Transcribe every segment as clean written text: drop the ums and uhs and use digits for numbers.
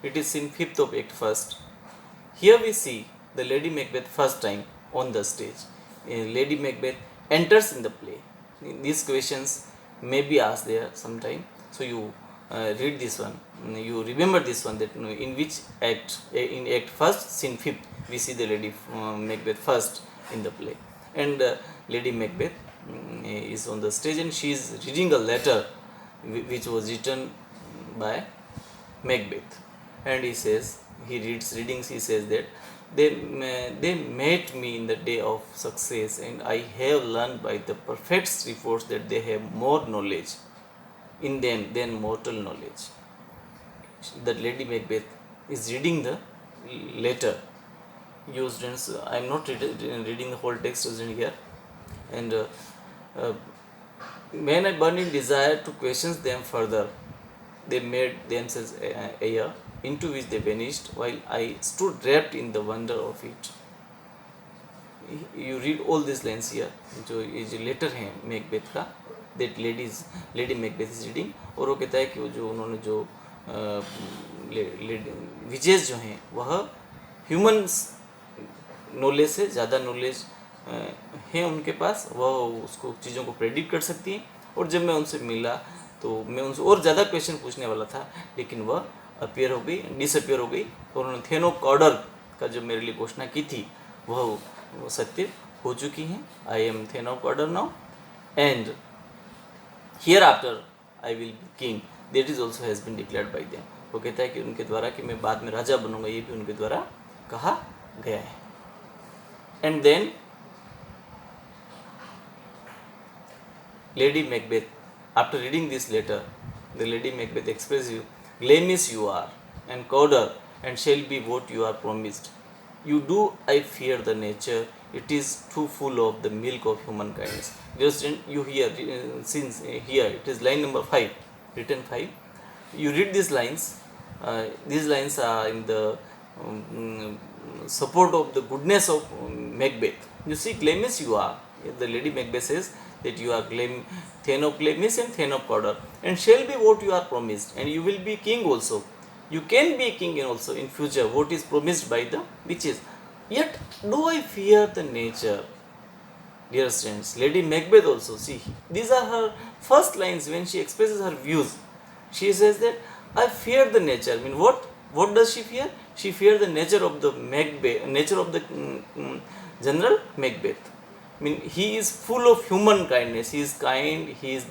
It is scene 5th of Act 1st. Here we see the Lady Macbeth first time on the stage. Lady Macbeth enters in the play. These questions may be asked there sometime. So you read this one. You remember this one, that in which act, in Act 1st, scene 5th, we see the Lady Macbeth first in the play. And Lady Macbeth is on the stage and she is reading a letter which was written by Macbeth. And he says, he says that they met me in the day of success, and I have learned by the perfect reports that they have more knowledge in them than mortal knowledge. That Lady Macbeth is reading the letter. You students, I am not reading the whole text here. And when I burn in desire to question them further, they made themselves air, into which they vanished, while I stood wrapped in the wonder of it. You read all these lines here, जो ये जो letter है Macbeth का, that lady Macbeth is reading. और वो कहता है कि वो जो उन्होंने जो विजेस जो हैं वह ह्यूमन नॉलेज से ज़्यादा नॉलेज है उनके पास, वह उसको चीज़ों को प्रेडिक्ट कर सकती हैं. और जब मैं उनसे मिला तो मैं उनसे और ज़्यादा क्वेश्चन पूछने वाला था, लेकिन वह डिसअपियर हो गई. और उन्होंने थेनो कॉर्डर का जो मेरे लिए घोषणा की थी वह सत्य हो चुकी हैं. आई एम थेनो कॉर्डर now and hereafter I will be king, that is also has been declared by them. वो कहता है कि उनके द्वारा कि मैं बाद में राजा बनूंगा, ये भी उनके द्वारा कहा गया है. And then Lady Macbeth, after reading this letter, the Lady Macbeth expresses you, blameless you are, and coward, and shall be what you are promised. You do, I fear the nature, it is too full of the milk of human kindness. Just you hear, since here it is line number 5, written 5. You read these lines are in the support of the goodness of Macbeth. You see, blameless you are, the Lady Macbeth says, that you are Thenoclamus and Thenocordor, and shall be what you are promised, and you will be king also. You can be king also in future, what is promised by the witches. Yet do I fear the nature. Dear friends, Lady Macbeth also, see, these are her first lines when she expresses her views. She says that I fear the nature. I mean, what does she fear? She fears the nature of the General Macbeth. I mean, he is full of human kindness. He is kind. He is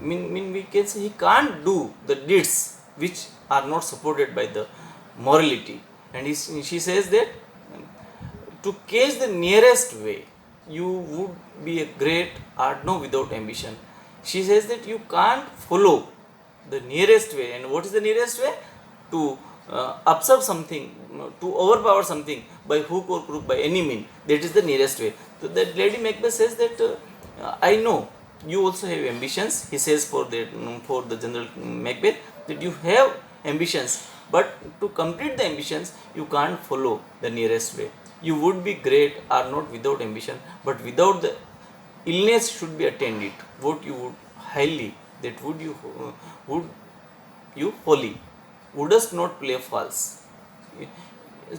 we can say he can't do the deeds which are not supported by the morality. And she says that to catch the nearest way, you would be a great art no without ambition. She says that you can't follow the nearest way. And what is the nearest way? To observe something, to overpower something by hook or crook, by any means. That is the nearest way. So that Lady Macbeth says that I know you also have ambitions. He says for the General Macbeth that you have ambitions, but to complete the ambitions you can't follow the nearest way. You would be great are not without ambition, but without the illness should be attended. What you would highly, that would you holy, wouldst not play false.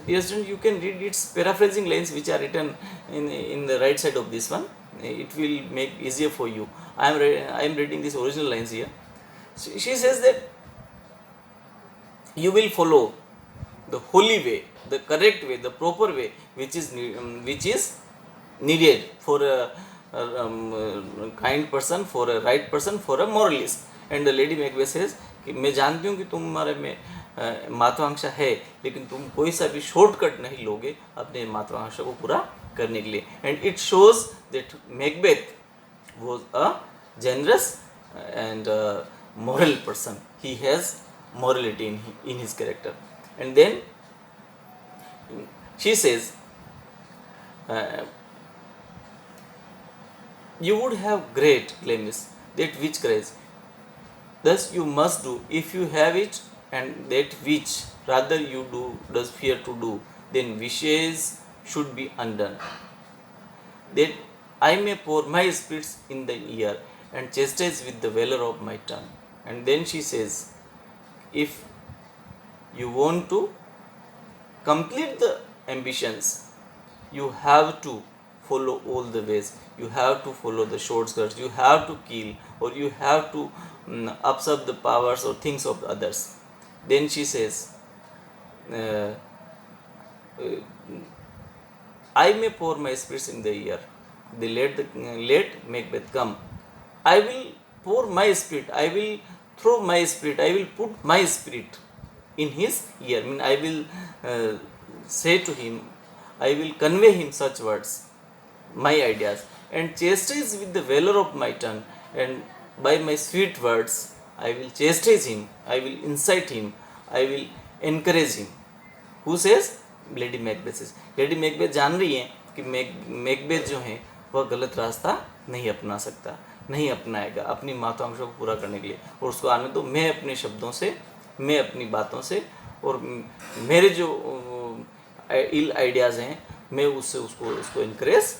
Dear student, you can read its paraphrasing lines which are written in the right side of this one. It will make easier for you. I am reading these original lines here. She says that you will follow the holy way, the correct way, the proper way, which is needed for a kind person, for a right person, for a moralist. And the Lady Macbeth says कि मैं जानती हूँ कि तुम्हारे में महत्वाकांक्षा है, लेकिन तुम कोई सा भी शॉर्टकट नहीं लोगे अपने महत्वाकांक्षा को पूरा करने के लिए. And it shows that Macbeth was a generous and moral person. He has morality in his character. And then she says, you would have great claims, that which cries. Thus you must do, if you have it, and that which rather you do does fear to do, then wishes should be undone. That I may pour my spirits in the ear, and chastise with the valor of my tongue. And then she says, if you want to complete the ambitions, you have to follow all the ways. You have to follow the shortcuts. You have to kill, or you have to usurp the powers or things of others. Then she says, uh, I may pour my spirits in the air. Let Macbeth come. I will pour my spirit. I will throw my spirit. I will put my spirit in his ear. I mean, I will say to him, I will convey him such words, my ideas, and chastise with the valor of my tongue, and by my sweet words I will chastise him, I will incite him, I will encourage him. Who says? Lady Macbeth says. Lady Macbeth जान रही है कि Macbeth जो है वह गलत रास्ता नहीं अपना सकता, नहीं अपनाएगा अपनी महत्वाकांक्षाओं को पूरा करने के लिए, और उसको आने दो। मैं अपने शब्दों से, मैं अपनी बातों से, और मेरे जो इल आइडियाज़ हैं, मैं उससे उसको इनकरेज